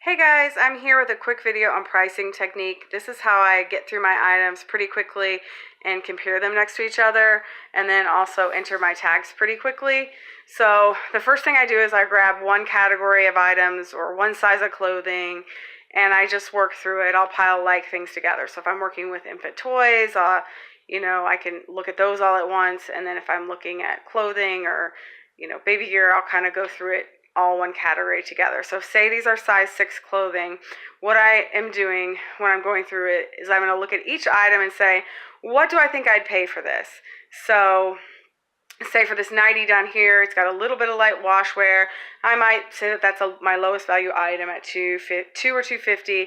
Hey guys, I'm here with a quick video on pricing technique. This is how I get through my items pretty quickly and compare them next to each other, and then also enter my tags pretty quickly. So the first thing I do is I grab one category of items or one size of clothing, and I just work through it. I'll pile like things together. So if I'm working with infant toys, I can look at those all at once, and then if I'm looking at clothing or baby gear, I'll kind of go through it all one category together. So say these are size 6 clothing. What I am doing when I'm going through it is I'm going to look at each item and say, what do I think I'd pay for this? So say for this nightie down here, it's got a little bit of light wash wear. I might say that that's my lowest value item at $2 or $2.50.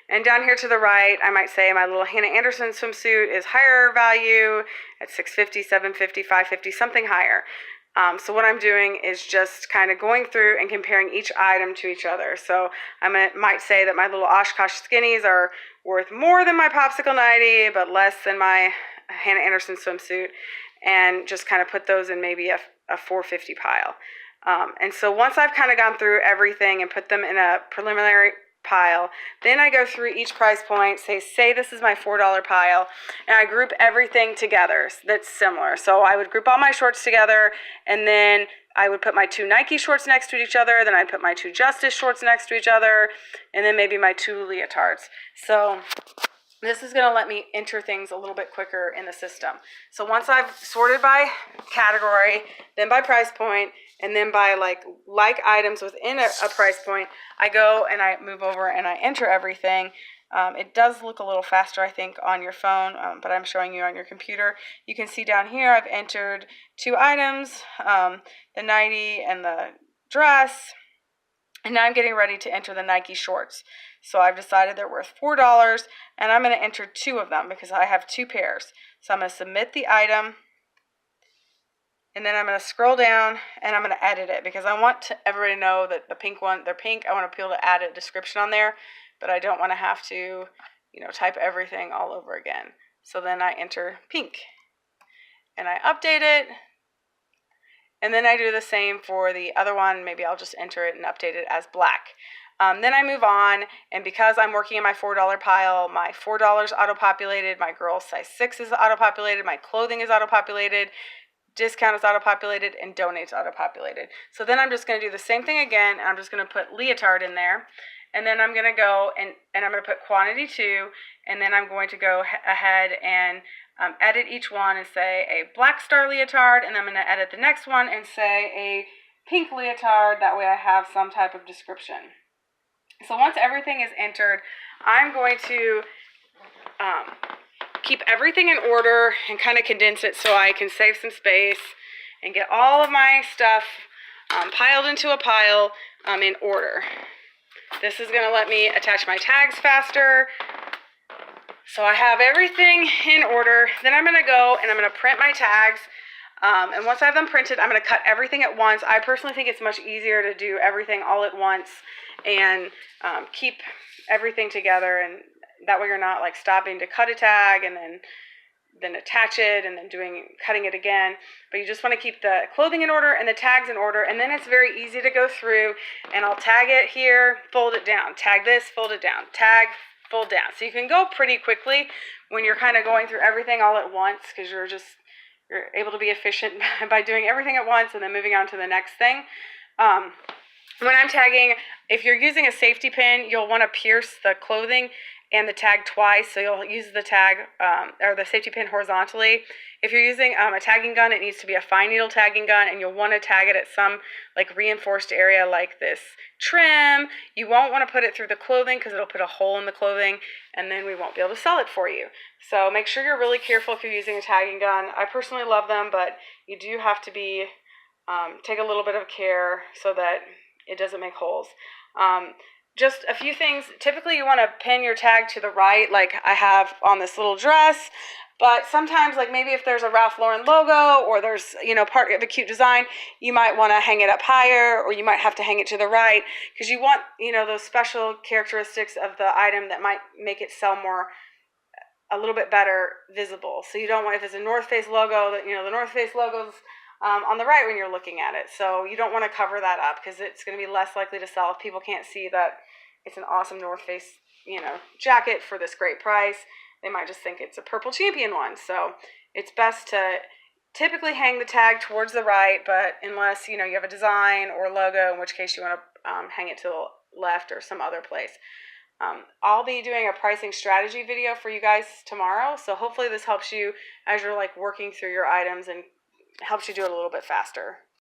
And down here to the right, I might say my little Hannah Anderson swimsuit is higher value at $6.50, $7.50, $5.50, something higher. So what I'm doing is just kind of going through and comparing each item to each other. So I might say that my little Oshkosh skinnies are worth more than my popsicle nightie, but less than my Hannah Anderson swimsuit, and just kind of put those in maybe a $4.50 pile. And so once I've kind of gone through everything and put them in a preliminary pile, then I go through each price point, say this is my $4 pile, and I group everything together that's similar. So I would group all my shorts together, and then I would put my 2 Nike shorts next to each other, then I'd put my 2 Justice shorts next to each other, and then maybe my 2 leotards. So this is going to let me enter things a little bit quicker in the system. So once I've sorted by category, then by price point, and then by like items within a price point, I go and I move over and I enter everything. It does look a little faster, I think, on your phone, but I'm showing you on your computer. You can see down here I've entered 2 items, the nightie and the dress. And now I'm getting ready to enter the Nike shorts. So I've decided they're worth $4, and I'm going to enter 2 of them because I have 2 pairs. So I'm going to submit the item, and then I'm going to scroll down, and I'm going to edit it because I want everybody to know that the pink one, they're pink. I want to be able to add a description on there, but I don't want to have to, type everything all over again. So then I enter pink, and I update it. And then I do the same for the other one. Maybe I'll just enter it and update it as black. Then I move on, and because I'm working in my $4 pile, my $4 auto-populated, my girls size 6 is auto-populated, my clothing is auto-populated, discount is auto-populated, and donate's auto-populated. So then I'm just going to do the same thing again, and I'm just going to put leotard in there. And then I'm going to go and I'm going to put quantity 2, and then I'm going to go ahead and edit each one and say a black star leotard, and I'm going to edit the next one and say a pink leotard. That way I have some type of description. So once everything is entered, I'm going to keep everything in order and kind of condense it so I can save some space and get all of my stuff piled into a pile in order. This is going to let me attach my tags faster. So I have everything in order. Then I'm going to go and I'm going to print my tags. And once I have them printed, I'm going to cut everything at once. I personally think it's much easier to do everything all at once and keep everything together. And that way you're not stopping to cut a tag and then attach it and then cutting it again. But you just want to keep the clothing in order and the tags in order, and then it's very easy to go through, and I'll tag it here, fold it down, tag this, fold it down, tag, fold down. So you can go pretty quickly when you're kind of going through everything all at once, because you're able to be efficient by doing everything at once and then moving on to the next thing. When I'm tagging, if you're using a safety pin, you'll want to pierce the clothing and the tag twice, so you'll use the tag or the safety pin horizontally. If you're using a tagging gun, it needs to be a fine needle tagging gun, and you'll want to tag it at some reinforced area like this trim. You won't want to put it through the clothing because it'll put a hole in the clothing, and then we won't be able to sell it for you. So make sure you're really careful if you're using a tagging gun. I personally love them, but you do have to take a little bit of care so that it doesn't make holes. Just a few things. Typically you want to pin your tag to the right, like I have on this little dress, but sometimes maybe if there's a Ralph Lauren logo or there's part of a cute design, you might want to hang it up higher, or you might have to hang it to the right, because you want those special characteristics of the item that might make it sell a little bit better visible. So you don't want, if it's a North Face logo, that the North Face logo's on the right when you're looking at it. So you don't want to cover that up because it's going to be less likely to sell if people can't see that it's an awesome North Face, jacket for this great price. They might just think it's a Purple Champion one. So it's best to typically hang the tag towards the right, but unless, you have a design or logo, in which case you want to hang it to the left or some other place. I'll be doing a pricing strategy video for you guys tomorrow, so hopefully this helps you as you're working through your items and helps you do it a little bit faster.